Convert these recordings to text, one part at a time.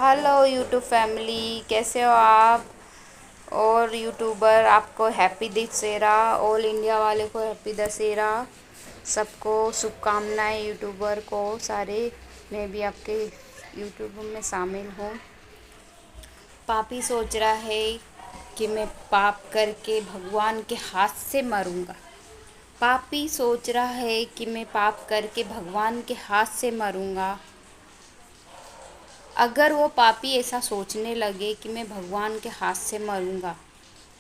Hello YouTube family, कैसे हो आप। और यूट्यूबर आपको हैप्पी दशहरा, ऑल इंडिया वाले को हैप्पी दशहरा। सबको शुभकामनाएं, यूट्यूबर को सारे। मैं भी आपके यूट्यूब में शामिल हूँ। पापी सोच रहा है कि मैं पाप करके भगवान के हाथ से मरूंगा। पापी सोच रहा है कि मैं पाप करके भगवान के हाथ से मरूंगा। अगर वो पापी ऐसा सोचने लगे कि मैं भगवान के हाथ से मरूंगा,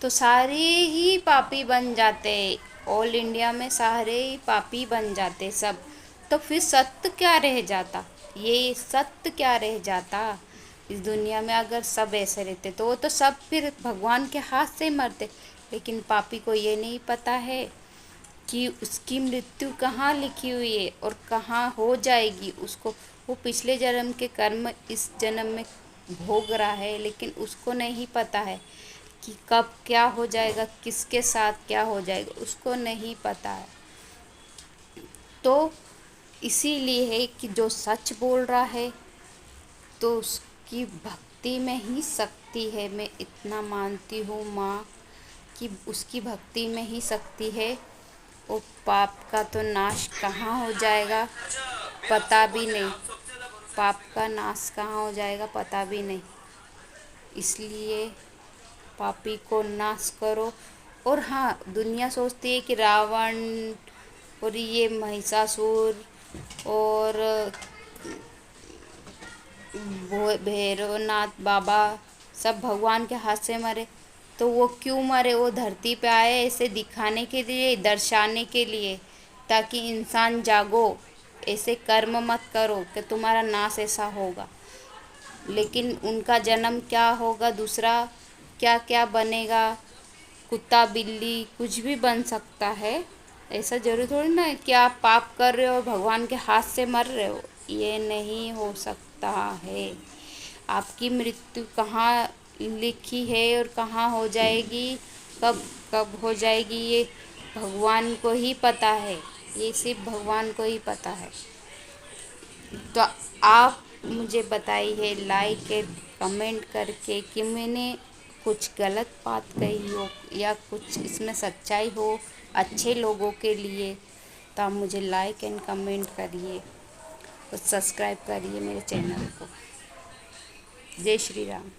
तो सारे ही पापी बन जाते। ऑल इंडिया में सारे ही पापी बन जाते सब। तो फिर सत्य क्या रह जाता, ये सत्य क्या रह जाता इस दुनिया में। अगर सब ऐसे रहते तो वो तो सब फिर भगवान के हाथ से मरते। लेकिन पापी को ये नहीं पता है कि उसकी मृत्यु कहाँ लिखी हुई है और कहाँ हो जाएगी उसको। वो पिछले जन्म के कर्म इस जन्म में भोग रहा है, लेकिन उसको नहीं पता है कि कब क्या हो जाएगा, किसके साथ क्या हो जाएगा, उसको नहीं पता है। तो इसीलिए है कि जो सच बोल रहा है तो उसकी भक्ति में ही शक्ति है। मैं इतना मानती हूँ माँ कि उसकी भक्ति में ही शक्ति है। वो पाप का तो नाश कहाँ हो जाएगा पता भी नहीं। पाप का नाश कहाँ हो जाएगा पता भी नहीं। इसलिए पापी को नाश करो। और हाँ, दुनिया सोचती है कि रावण और ये महिषासुर और भैरवनाथ बाबा सब भगवान के हाथ से मरे। तो वो क्यों मरे? वो धरती पे आए ऐसे दिखाने के लिए, दर्शाने के लिए, ताकि इंसान जागो, ऐसे कर्म मत करो कि तुम्हारा नाश ऐसा होगा। लेकिन उनका जन्म क्या होगा, दूसरा क्या क्या बनेगा, कुत्ता बिल्ली कुछ भी बन सकता है। ऐसा जरूरी थोड़ी ना है कि आप पाप कर रहे हो भगवान के हाथ से मर रहे हो। ये नहीं हो सकता है। आपकी मृत्यु कहाँ लिखी है और कहाँ हो जाएगी, कब कब हो जाएगी, ये भगवान को ही पता है। ये सिर्फ भगवान को ही पता है। तो आप मुझे बताइए लाइक एंड कमेंट करके कि मैंने कुछ गलत बात कही हो या कुछ इसमें सच्चाई हो अच्छे लोगों के लिए। तो आप मुझे लाइक एंड कमेंट करिए और सब्सक्राइब करिए मेरे चैनल को। जय श्री राम।